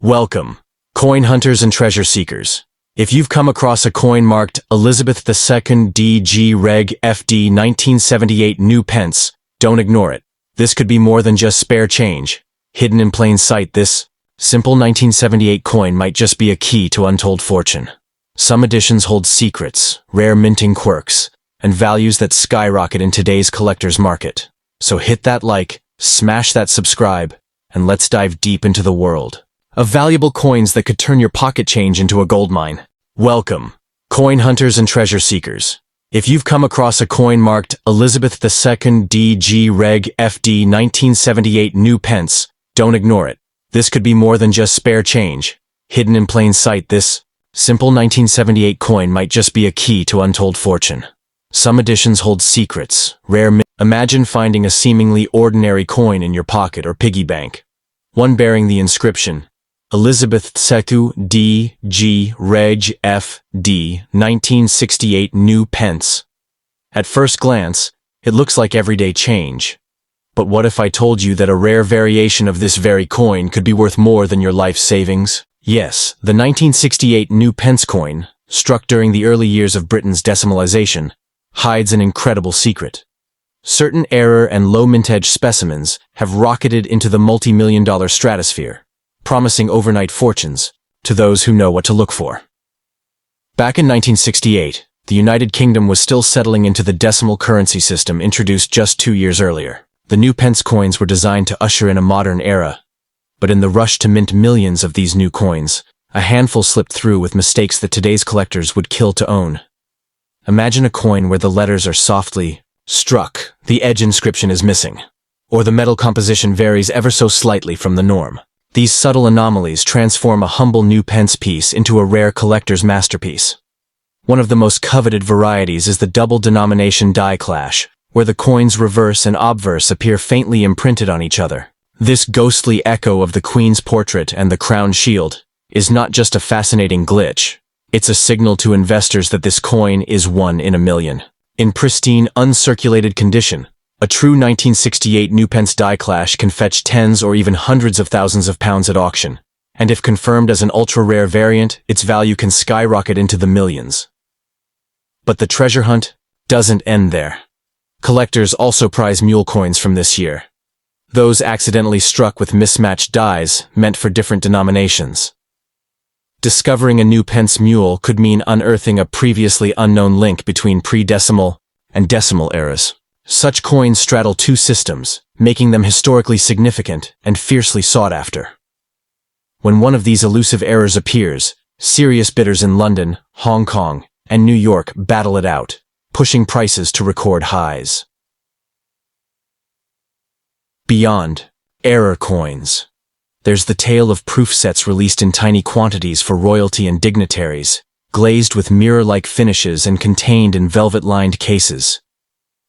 Welcome, coin hunters and treasure seekers. If you've come across a coin marked Elizabeth II DG Reg FD 1978 New Pence, don't ignore it. This could be more than just spare change. Hidden in plain sight, this simple 1978 coin might just be a key to untold fortune. Some editions hold secrets, rare minting quirks, and values that skyrocket in today's collector's market. So hit that like, smash that subscribe, and let's dive deep into the world of valuable coins that could turn your pocket change into a goldmine. Welcome, coin hunters and treasure seekers. If you've come across a coin marked Elizabeth II DG Reg FD 1978 New Pence, don't ignore it. This could be more than just spare change. Hidden in plain sight, this simple 1978 coin might just be a key to untold fortune. Some editions hold secrets, Imagine finding a seemingly ordinary coin in your pocket or piggy bank. One bearing the inscription, Elizabeth II DG Reg FD 1968 New Pence. At first glance, it looks like everyday change. But what if I told you that a rare variation of this very coin could be worth more than your life savings? Yes, the 1968 New Pence coin, struck during the early years of Britain's decimalization, hides an incredible secret. Certain error and low mintage specimens have rocketed into the multi-million-dollar stratosphere, promising overnight fortunes to those who know what to look for. Back in 1968, the United Kingdom was still settling into the decimal currency system introduced just 2 years earlier. The new pence coins were designed to usher in a modern era, but in the rush to mint millions of these new coins, a handful slipped through with mistakes that today's collectors would kill to own. Imagine a coin where the letters are softly struck, the edge inscription is missing, or the metal composition varies ever so slightly from the norm. These subtle anomalies transform a humble new pence piece into a rare collector's masterpiece. One of the most coveted varieties is the double denomination die clash, where the coins reverse and obverse appear faintly imprinted on each other. This ghostly echo of the Queen's portrait and the crown shield is not just a fascinating glitch, it's a signal to investors that this coin is one in a million. In pristine, uncirculated condition, a true 1968 New Pence die clash can fetch tens or even hundreds of thousands of pounds at auction, and if confirmed as an ultra-rare variant, its value can skyrocket into the millions. But the treasure hunt doesn't end there. Collectors also prize mule coins from this year. Those accidentally struck with mismatched dies meant for different denominations. Discovering a new pence mule could mean unearthing a previously unknown link between pre-decimal and decimal eras. Such coins straddle two systems, making them historically significant and fiercely sought after. When one of these elusive errors appears, serious bidders in London, Hong Kong, and New York battle it out, pushing prices to record highs. Beyond error coins, there's the tale of proof sets released in tiny quantities for royalty and dignitaries, glazed with mirror-like finishes and contained in velvet-lined cases.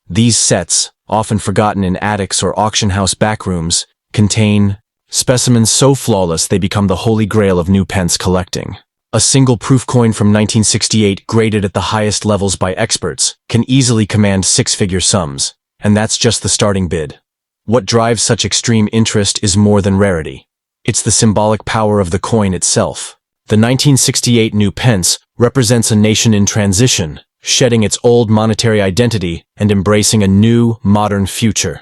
These sets, often forgotten in attics or auction house backrooms, contain specimens so flawless they become the holy grail of new pence collecting. A single proof coin from 1968 graded at the highest levels by experts can easily command six-figure sums, and that's just the starting bid. What drives such extreme interest is more than rarity. It's the symbolic power of the coin itself. The 1968 New Pence represents a nation in transition, shedding its old monetary identity and embracing a new, modern future.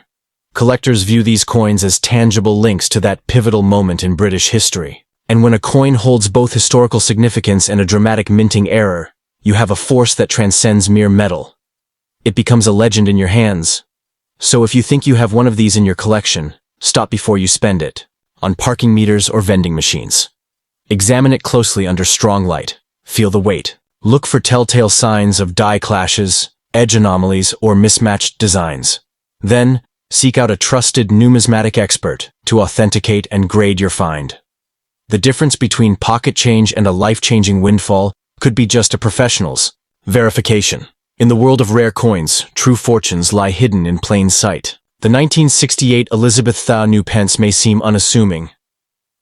Collectors view these coins as tangible links to that pivotal moment in British history. And when a coin holds both historical significance and a dramatic minting error, you have a force that transcends mere metal. It becomes a legend in your hands. So if you think you have one of these in your collection, stop before you spend it, on parking meters or vending machines. Examine it closely under strong light. Feel the weight. Look for telltale signs of die clashes, edge anomalies, or mismatched designs. Then, seek out a trusted numismatic expert to authenticate and grade your find. The difference between pocket change and a life-changing windfall could be just a professional's verification. In the world of rare coins, true fortunes lie hidden in plain sight. The 1968 Elizabeth II New Pence may seem unassuming,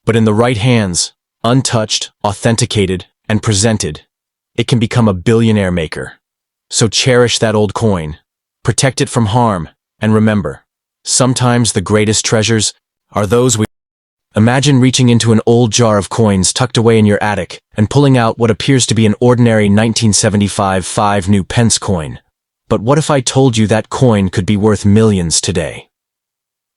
but in the right hands, untouched, authenticated, and presented, it can become a billionaire maker. So cherish that old coin, protect it from harm, and remember, sometimes the greatest treasures are those we Imagine reaching into an old jar of coins tucked away in your attic and pulling out what appears to be an ordinary 1975 5 new pence coin. But what if I told you that coin could be worth millions today?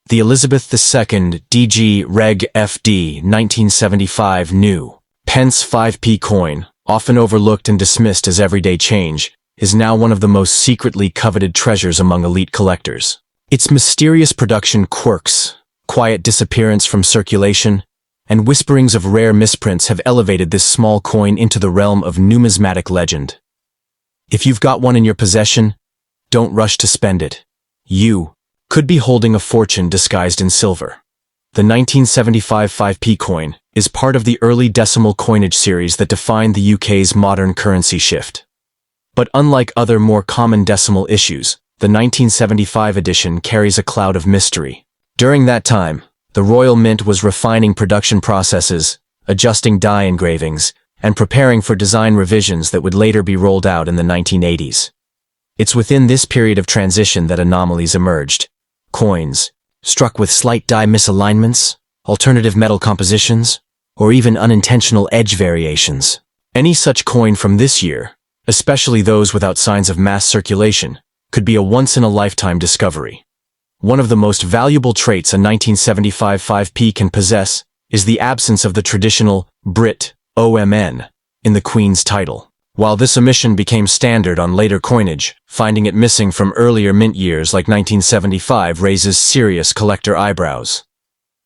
The Elizabeth II DG Reg FD 1975 new pence 5p coin, often overlooked and dismissed as everyday change, is now one of the most secretly coveted treasures among elite collectors. Its mysterious production quirks, quiet disappearance from circulation, and whisperings of rare misprints have elevated this small coin into the realm of numismatic legend. If you've got one in your possession, don't rush to spend it. You could be holding a fortune disguised in silver. The 1975 5p coin is part of the early decimal coinage series that defined the UK's modern currency shift. But unlike other more common decimal issues, the 1975 edition carries a cloud of mystery. During that time, the Royal Mint was refining production processes, adjusting die engravings, and preparing for design revisions that would later be rolled out in the 1980s. It's within this period of transition that anomalies emerged. Coins, struck with slight die misalignments, alternative metal compositions, or even unintentional edge variations. Any such coin from this year, especially those without signs of mass circulation, could be a once-in-a-lifetime discovery. One of the most valuable traits a 1975 5p can possess is the absence of the traditional Brit OMN in the Queen's title. While this omission became standard on later coinage, finding it missing from earlier mint years like 1975 raises serious collector eyebrows.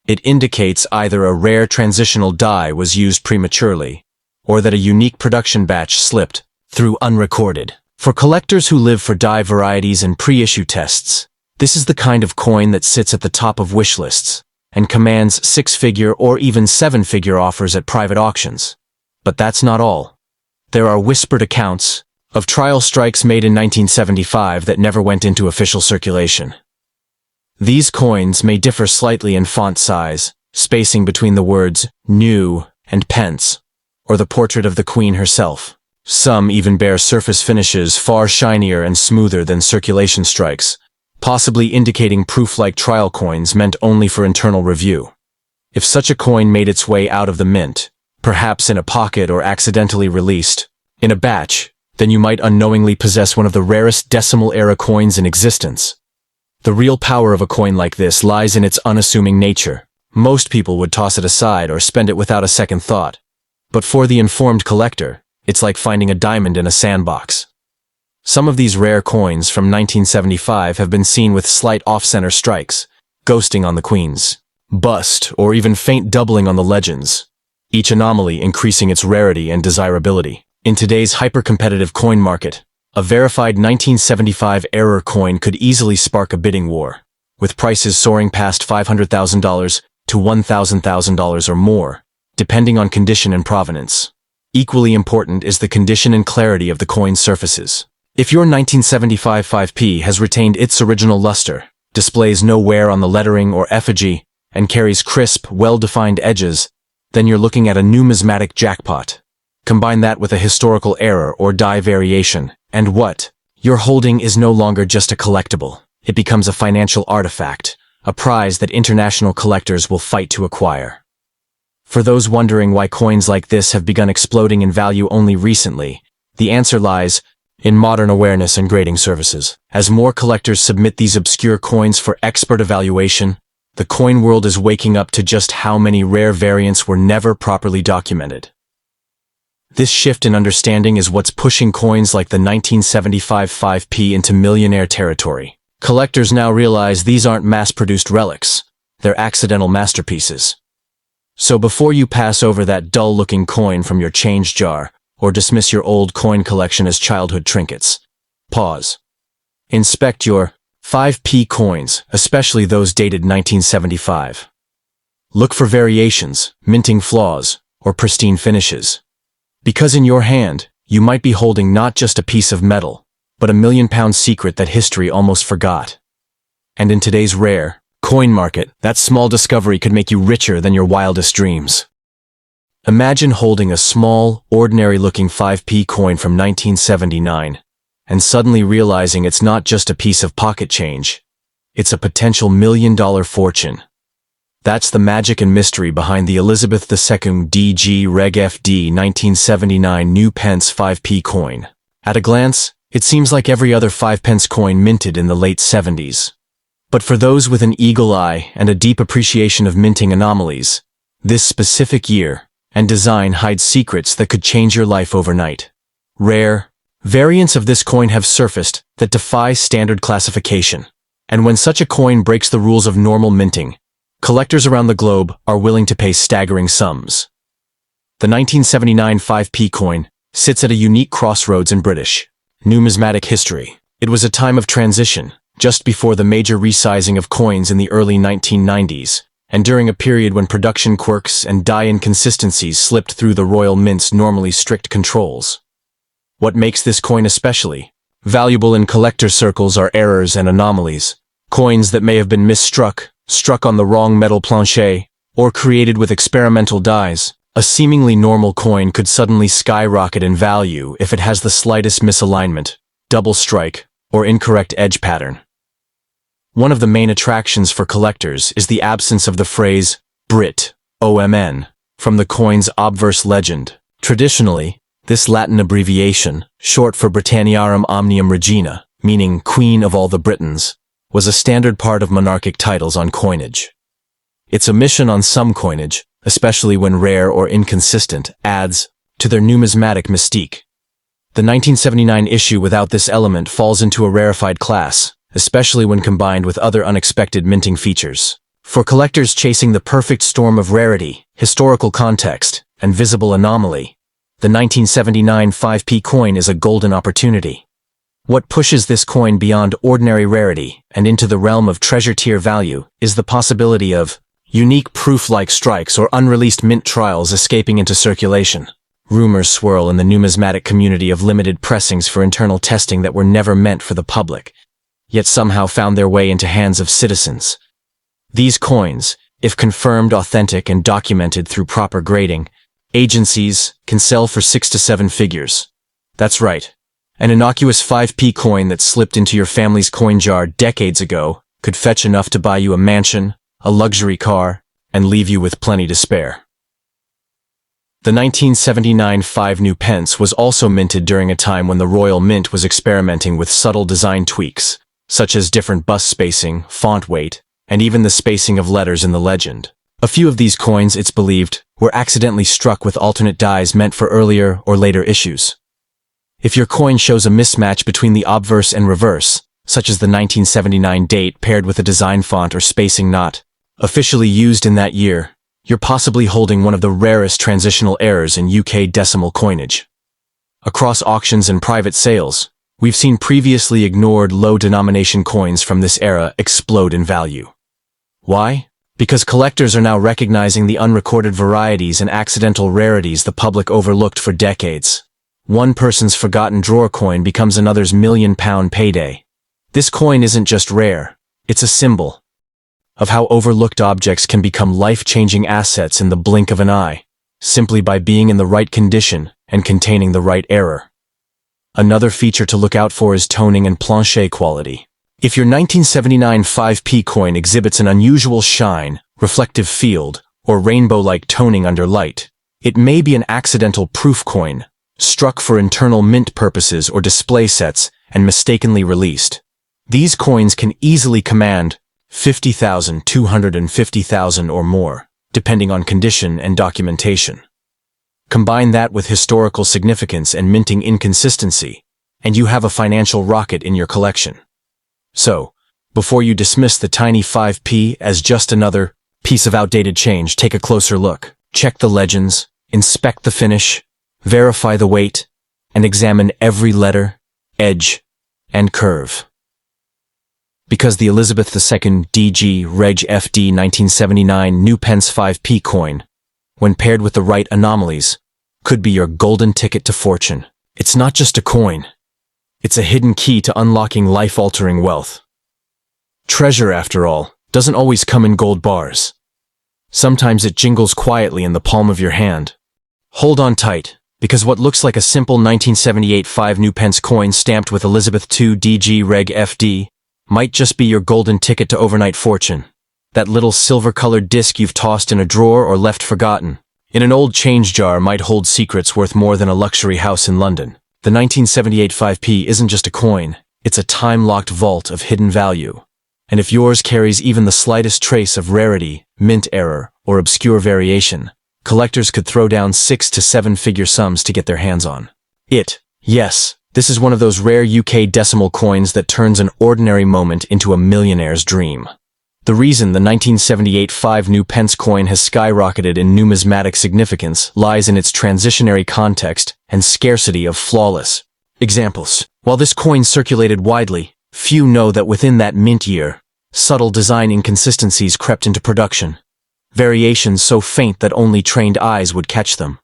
It indicates either a rare transitional die was used prematurely, or that a unique production batch slipped through unrecorded. For collectors who live for die varieties and pre-issue tests, this is the kind of coin that sits at the top of wish lists and commands six-figure or even seven-figure offers at private auctions. But that's not all. There are whispered accounts of trial strikes made in 1975 that never went into official circulation. These coins may differ slightly in font size, spacing between the words new and pence, or the portrait of the Queen herself. Some even bear surface finishes far shinier and smoother than circulation strikes, possibly indicating proof like trial coins meant only for internal review. If such a coin made its way out of the mint, perhaps in a pocket or accidentally released in a batch, then you might unknowingly possess one of the rarest decimal-era coins in existence. The real power of a coin like this lies in its unassuming nature. Most people would toss it aside or spend it without a second thought. But for the informed collector, it's like finding a diamond in a sandbox. Some of these rare coins from 1975 have been seen with slight off-center strikes, ghosting on the Queen's bust, or even faint doubling on the legends, each anomaly increasing its rarity and desirability. In today's hyper-competitive coin market, a verified 1975 error coin could easily spark a bidding war, with prices soaring past $500,000 to $1,000 or more, depending on condition and provenance. Equally important is the condition and clarity of the coin's surfaces. If your 1975 5p has retained its original luster, displays no wear on the lettering or effigy, and carries crisp, well-defined edges, then you're looking at a numismatic jackpot. Combine that with a historical error or die variation, and what? Your holding is no longer just a collectible. It becomes a financial artifact, a prize that international collectors will fight to acquire. For those wondering why coins like this have begun exploding in value only recently, the answer lies in modern awareness and grading services. As more collectors submit these obscure coins for expert evaluation, the coin world is waking up to just how many rare variants were never properly documented. This shift in understanding is what's pushing coins like the 1975 5p into millionaire territory. Collectors now realize these aren't mass-produced relics, they're accidental masterpieces. So before you pass over that dull-looking coin from your change jar, or dismiss your old coin collection as childhood trinkets, pause. Inspect your 5p coins, especially those dated 1975. Look for variations, minting flaws, or pristine finishes. Because in your hand, you might be holding not just a piece of metal, but a million-pound secret that history almost forgot. And in today's rare coin market, that small discovery could make you richer than your wildest dreams. Imagine holding a small, ordinary-looking 5p coin from 1979, and suddenly realizing it's not just a piece of pocket change, it's a potential million-dollar fortune. That's the magic and mystery behind the Elizabeth II DG Reg FD 1979 new pence 5p coin. At a glance, it seems like every other 5-pence coin minted in the late 70s. But for those with an eagle eye and a deep appreciation of minting anomalies, this specific year and design hides secrets that could change your life overnight. Rare variants of this coin have surfaced that defy standard classification. And when such a coin breaks the rules of normal minting, collectors around the globe are willing to pay staggering sums. The 1979 5p coin sits at a unique crossroads in British numismatic history. It was a time of transition, just before the major resizing of coins in the early 1990s, and during a period when production quirks and die inconsistencies slipped through the Royal Mint's normally strict controls. What makes this coin especially valuable in collector circles are errors and anomalies, coins that may have been misstruck, struck on the wrong metal planche, or created with experimental dies. A seemingly normal coin could suddenly skyrocket in value if it has the slightest misalignment, double strike, or incorrect edge pattern. One of the main attractions for collectors is the absence of the phrase Brit, OMN, from the coin's obverse legend. Traditionally, this Latin abbreviation, short for Britanniarum Omnium Regina, meaning Queen of all the Britons, was a standard part of monarchic titles on coinage. Its omission on some coinage, especially when rare or inconsistent, adds to their numismatic mystique. The 1979 issue without this element falls into a rarefied class, especially when combined with other unexpected minting features. For collectors chasing the perfect storm of rarity, historical context, and visible anomaly, the 1979 5p coin is a golden opportunity. What pushes this coin beyond ordinary rarity and into the realm of treasure-tier value is the possibility of unique proof-like strikes or unreleased mint trials escaping into circulation. Rumors swirl in the numismatic community of limited pressings for internal testing that were never meant for the public, yet somehow found their way into hands of citizens. These coins, if confirmed authentic and documented through proper grading, agencies can sell for 6 to 7 figures. That's right. An innocuous 5p coin that slipped into your family's coin jar decades ago could fetch enough to buy you a mansion, a luxury car, and leave you with plenty to spare. The 1979 5 new pence was also minted during a time when the Royal Mint was experimenting with subtle design tweaks, such as different bust spacing, font weight, and even the spacing of letters in the legend. A few of these coins, it's believed, were accidentally struck with alternate dies meant for earlier or later issues. If your coin shows a mismatch between the obverse and reverse, such as the 1979 date paired with a design font or spacing not officially used in that year, you're possibly holding one of the rarest transitional errors in UK decimal coinage. Across auctions and private sales, we've seen previously ignored low-denomination coins from this era explode in value. Why? Because collectors are now recognizing the unrecorded varieties and accidental rarities the public overlooked for decades. One person's forgotten drawer coin becomes another's £1,000,000 payday. This coin isn't just rare, it's a symbol of how overlooked objects can become life-changing assets in the blink of an eye, simply by being in the right condition and containing the right error. Another feature to look out for is toning and planche quality. If your 1979 5p coin exhibits an unusual shine, reflective field, or rainbow-like toning under light, it may be an accidental proof coin, struck for internal mint purposes or display sets and mistakenly released. These coins can easily command $50,000, $250,000 or more, depending on condition and documentation. Combine that with historical significance and minting inconsistency, and you have a financial rocket in your collection. So, before you dismiss the tiny 5p as just another piece of outdated change, take a closer look. Check the legends, inspect the finish, verify the weight, and examine every letter, edge, and curve. Because the Elizabeth II DG Reg FD 1979 new pence 5p coin, when paired with the right anomalies, could be your golden ticket to fortune. It's not just a coin. It's a hidden key to unlocking life-altering wealth. Treasure, after all, doesn't always come in gold bars. Sometimes it jingles quietly in the palm of your hand. Hold on tight, because what looks like a simple 1978 5 new pence coin stamped with Elizabeth II DG Reg FD might just be your golden ticket to overnight fortune. That little silver-colored disc you've tossed in a drawer or left forgotten. In an old change jar might hold secrets worth more than a luxury house in London. The 1978 5p isn't just a coin, it's a time-locked vault of hidden value. And if yours carries even the slightest trace of rarity, mint error, or obscure variation, collectors could throw down 6 to 7-figure sums to get their hands on it. Yes, this is one of those rare UK decimal coins that turns an ordinary moment into a millionaire's dream. The reason the 1978 5 new pence coin has skyrocketed in numismatic significance lies in its transitionary context and scarcity of flawless examples. While this coin circulated widely, few know that within that mint year, subtle design inconsistencies crept into production. Variations so faint that only trained eyes would catch them.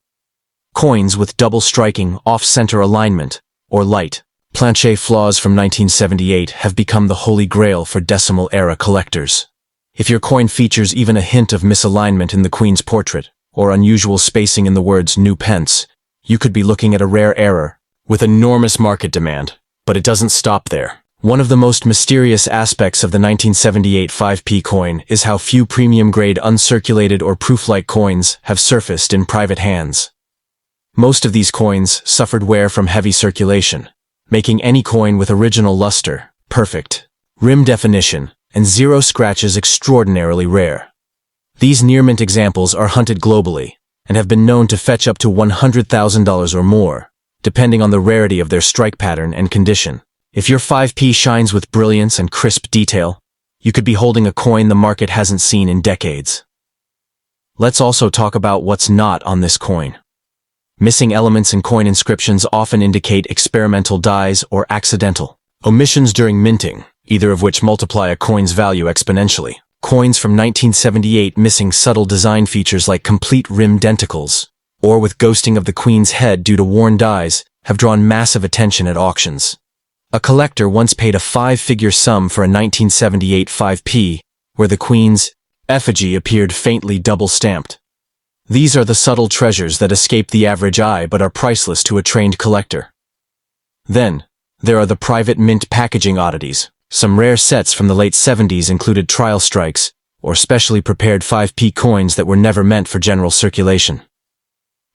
Coins with double striking, off-center alignment, or light planche flaws from 1978 have become the holy grail for decimal-era collectors. If your coin features even a hint of misalignment in the Queen's portrait, or unusual spacing in the words new pence, you could be looking at a rare error, with enormous market demand. But it doesn't stop there. One of the most mysterious aspects of the 1978 5p coin is how few premium-grade uncirculated or proof-like coins have surfaced in private hands. Most of these coins suffered wear from heavy circulation, making any coin with original luster, perfect rim definition, and zero scratches extraordinarily rare. These near-mint examples are hunted globally, and have been known to fetch up to $100,000 or more, depending on the rarity of their strike pattern and condition. If your 5p shines with brilliance and crisp detail, you could be holding a coin the market hasn't seen in decades. Let's also talk about what's not on this coin. Missing elements in coin inscriptions often indicate experimental dies or accidental omissions during minting, either of which multiply a coin's value exponentially. Coins from 1978 missing subtle design features like complete rim denticles, or with ghosting of the Queen's head due to worn dies, have drawn massive attention at auctions. A collector once paid a 5-figure sum for a 1978 5p, where the Queen's effigy appeared faintly double-stamped. These are the subtle treasures that escape the average eye but are priceless to a trained collector. Then, there are the private mint packaging oddities. Some rare sets from the late 70s included trial strikes, or specially prepared 5p coins that were never meant for general circulation.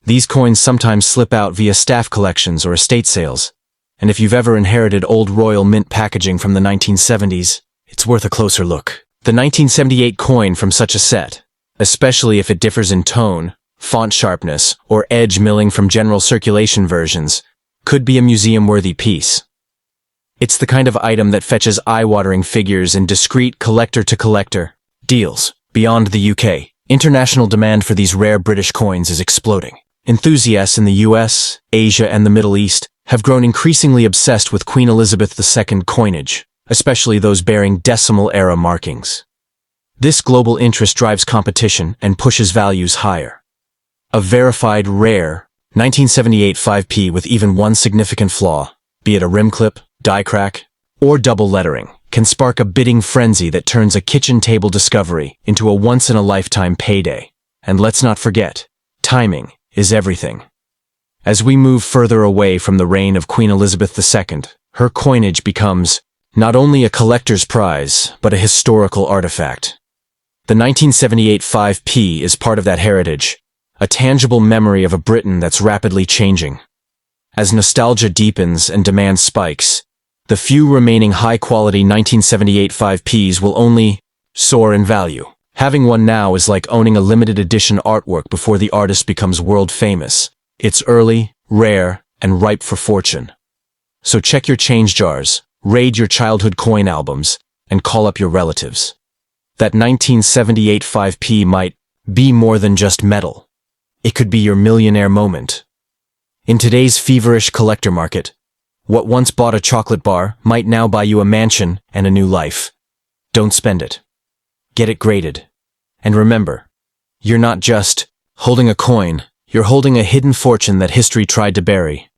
These coins sometimes slip out via staff collections or estate sales, and if you've ever inherited old royal mint packaging from the 1970s, it's worth a closer look. The 1978 coin from such a set, especially if it differs in tone, font sharpness, or edge milling from general circulation versions, could be a museum-worthy piece. It's the kind of item that fetches eye-watering figures in discreet collector-to-collector deals. Beyond the UK, international demand for these rare British coins is exploding. Enthusiasts in the US, Asia, and the Middle East have grown increasingly obsessed with Queen Elizabeth II coinage, especially those bearing decimal-era markings. This global interest drives competition and pushes values higher. A verified rare 1978 5p with even one significant flaw, be it a rim clip, die crack, or double lettering, can spark a bidding frenzy that turns a kitchen table discovery into a once-in-a-lifetime payday. And let's not forget, timing is everything. As we move further away from the reign of Queen Elizabeth II, her coinage becomes not only a collector's prize, but a historical artifact. The 1978 5p is part of that heritage, a tangible memory of a Britain that's rapidly changing. As nostalgia deepens and demand spikes, the few remaining high-quality 1978 5ps will only soar in value. Having one now is like owning a limited edition artwork before the artist becomes world famous. It's early, rare, and ripe for fortune. So check your change jars, raid your childhood coin albums, and call up your relatives. That 1978 5p might be more than just metal. It could be your millionaire moment. In today's feverish collector market, what once bought a chocolate bar might now buy you a mansion and a new life. Don't spend it. Get it graded. And remember, you're not just holding a coin, you're holding a hidden fortune that history tried to bury.